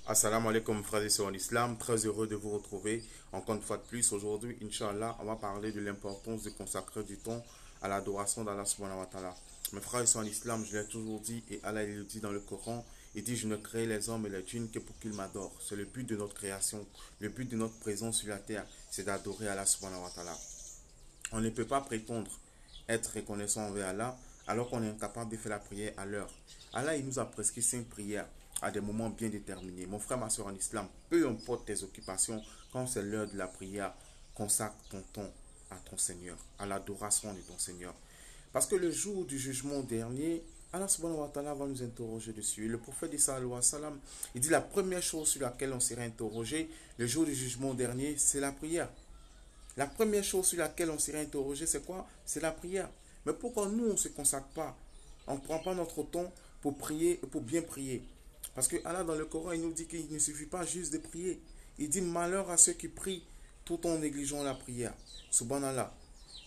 Assalamu alaikum frères et sœurs en islam, très heureux de vous retrouver encore une fois de plus. Aujourd'hui, Inch'Allah, on va parler de l'importance de consacrer du temps à l'adoration d'Allah subhanahu wa ta'ala. Mes frères et sœurs en islam, je l'ai toujours dit et Allah il le dit dans le Coran, il dit je ne crée les hommes et les djinns que pour qu'ils m'adorent. C'est le but de notre création, le but de notre présence sur la terre, c'est d'adorer Allah subhanahu wa ta'ala. On ne peut pas prétendre être reconnaissant envers Allah alors qu'on est incapable de faire la prière à l'heure. Allah il nous a prescrit 5 prières à des moments bien déterminés. Mon frère, ma soeur en islam, peu importe tes occupations, quand c'est l'heure de la prière, consacre ton temps à ton Seigneur, à l'adoration de ton Seigneur. Parce que le jour du jugement dernier, Allah subhanahu wa ta'ala va nous interroger dessus. Le prophète sallallahu alayhi wa sallam, il dit la première chose sur laquelle on sera interrogé le jour du jugement dernier, c'est la prière. La première chose sur laquelle on sera interrogé, c'est quoi? C'est la prière. Mais pourquoi nous, on ne se consacre pas? On ne prend pas notre temps pour prier, pour bien prier. Parce que Allah, dans le Coran, il nous dit qu'il ne suffit pas juste de prier. Il dit malheur à ceux qui prient tout en négligeant la prière. Subhanallah.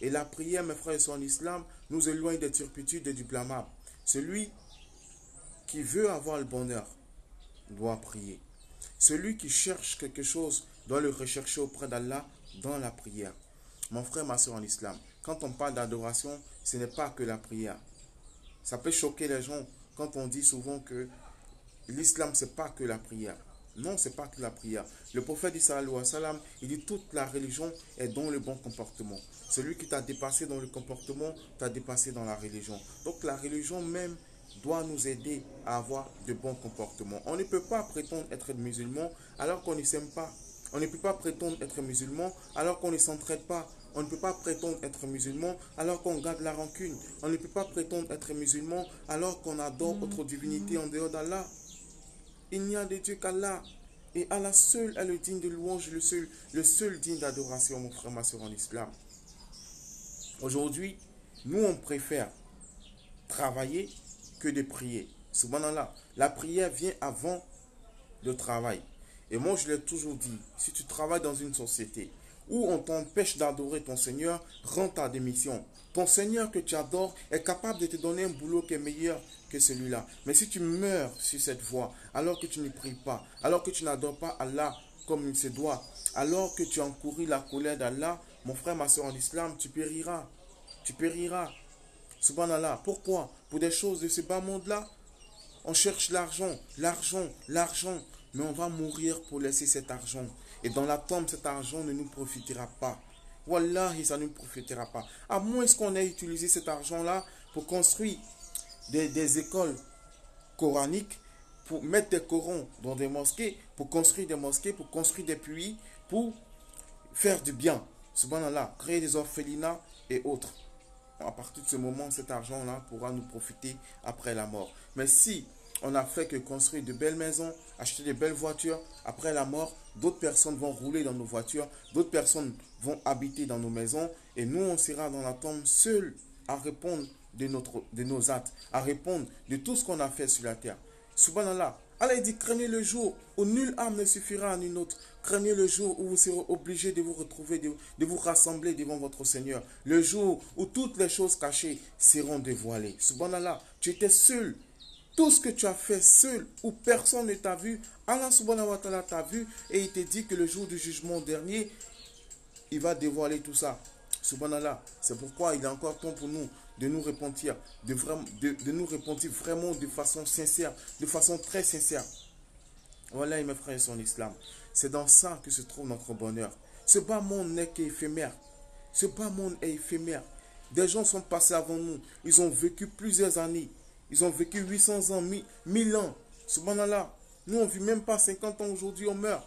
Et la prière, mes frères et sœurs en islam, nous éloigne des turpitudes et du blâmable. Celui qui veut avoir le bonheur doit prier. Celui qui cherche quelque chose doit le rechercher auprès d'Allah dans la prière. Mon frère, ma soeur en islam, quand on parle d'adoration, ce n'est pas que la prière. Ça peut choquer les gens quand on dit souvent que l'islam, ce n'est pas que la prière. Non, ce n'est pas que la prière. Le prophète sallallahu alayhi wa sallam, il dit toute la religion est dans le bon comportement. Celui qui t'a dépassé dans le comportement, t'a dépassé dans la religion. Donc la religion même doit nous aider à avoir de bons comportements. On ne peut pas prétendre être musulman alors qu'on ne s'aime pas. On ne peut pas prétendre être musulman alors qu'on ne s'entraide pas. On ne peut pas prétendre être musulman alors qu'on garde la rancune. On ne peut pas prétendre être musulman alors qu'on adore autre divinité en dehors d'Allah. Il n'y a de Dieu qu'Allah. Et Allah seul est le digne de louange, le seul digne d'adoration, mon frère, ma soeur en islam. Aujourd'hui, nous, on préfère travailler que de prier. Subhanallah, la prière vient avant le travail. Et moi, je l'ai toujours dit, si tu travailles dans une société où on t'empêche d'adorer ton Seigneur, rends ta démission. Ton Seigneur que tu adores est capable de te donner un boulot qui est meilleur que celui-là. Mais si tu meurs sur cette voie, alors que tu ne pries pas, alors que tu n'adores pas Allah comme il se doit, alors que tu encours la colère d'Allah, mon frère, ma soeur en islam, tu périras. Tu périras. Subhanallah. Pourquoi? Pour des choses de ce bas monde-là, on cherche l'argent, l'argent, l'argent. Mais on va mourir pour laisser cet argent. Et dans la tombe, cet argent ne nous profitera pas. Wallahi, ça ne nous profitera pas. À moins qu'on ait utilisé cet argent-là pour construire des écoles coraniques, pour mettre des Corans dans des mosquées, pour construire des mosquées, pour construire des puits, pour faire du bien. Subhanallah, créer des orphelinats et autres. À partir de ce moment, cet argent-là pourra nous profiter après la mort. Mais si on n'a fait que construire de belles maisons, acheter de belles voitures, après la mort, d'autres personnes vont rouler dans nos voitures, d'autres personnes vont habiter dans nos maisons, et nous, on sera dans la tombe seuls à répondre de nos actes, à répondre de tout ce qu'on a fait sur la terre. Subhanallah, Allah dit, craignez le jour où nulle âme ne suffira à une autre. Craignez le jour où vous serez obligés de vous retrouver, de vous rassembler devant votre Seigneur. Le jour où toutes les choses cachées seront dévoilées. Subhanallah, tu étais seul. Tout ce que tu as fait seul, où personne ne t'a vu, Allah subhanahu wa ta'ala t'a vu et il te dit que le jour du jugement dernier, il va dévoiler tout ça. Subhanallah, c'est pourquoi il est encore temps pour nous de nous repentir, de nous repentir vraiment de façon sincère, de façon très sincère. Voilà, mes frères et sœurs en islam. C'est dans ça que se trouve notre bonheur. Ce bas monde n'est qu'éphémère. Ce bas monde est éphémère. Des gens sont passés avant nous. Ils ont vécu plusieurs années. Ils ont vécu 800 ans, 1000 ans. Subhanallah. Nous, on ne vit même pas 50 ans aujourd'hui, on meurt.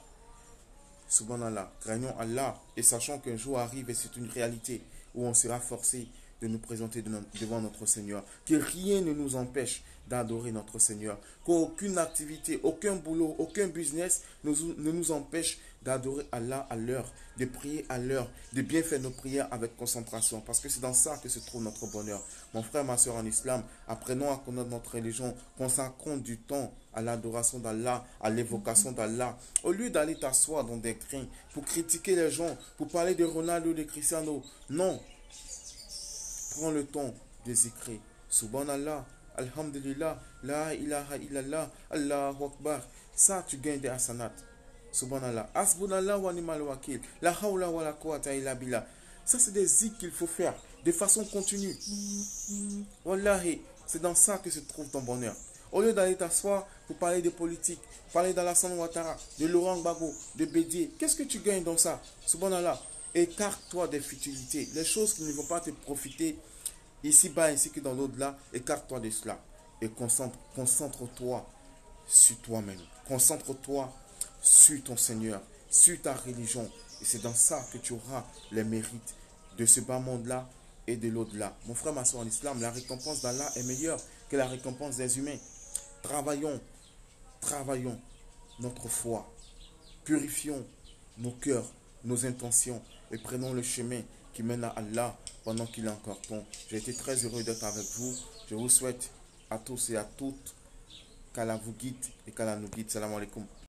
Subhanallah. Craignons Allah et sachant qu'un jour arrive et c'est une réalité où on sera forcé de nous présenter devant notre Seigneur. Que rien ne nous empêche d'adorer notre Seigneur. Qu'aucune activité, aucun boulot, aucun business ne nous empêche d'adorer Allah à l'heure, de prier à l'heure, de bien faire nos prières avec concentration. Parce que c'est dans ça que se trouve notre bonheur. Mon frère, ma soeur en islam, apprenons à connaître notre religion, consacrons du temps à l'adoration d'Allah, à l'évocation d'Allah. Au lieu d'aller t'asseoir dans des grains pour critiquer les gens, pour parler de Ronaldo, de Cristiano, non. Prends le temps de zikrer. Subhanallah, Alhamdulillah, La ilaha illallah, Allahu Akbar. Ça, tu gagnes des hasanat. Subhanallah. Asbunallah wa ni'mal wakil. La hawla wa la quwwata illa billah. Ça, c'est des zikrs qu'il faut faire de façon continue. Wallahi, c'est dans ça que se trouve ton bonheur. Au lieu d'aller t'asseoir pour parler de politique, parler d'Alassane Ouattara, de Laurent Gbagbo, de Bédier, qu'est-ce que tu gagnes dans ça? Subhanallah, écarte-toi des futilités. Les choses qui ne vont pas te profiter ici-bas ainsi que dans l'au-delà, écarte-toi de cela. Et concentre-toi sur toi-même. Concentre-toi sur ton Seigneur, sur ta religion. Et c'est dans ça que tu auras les mérites de ce bas monde-là et de l'au-delà. Mon frère, ma soeur en islam, la récompense d'Allah est meilleure que la récompense des humains. Travaillons notre foi. Purifions nos cœurs, nos intentions et prenons le chemin qui mène à Allah pendant qu'il est encore temps. J'ai été très heureux d'être avec vous. Je vous souhaite à tous et à toutes qu'Allah vous guide et qu'Allah nous guide. Salam alaikum.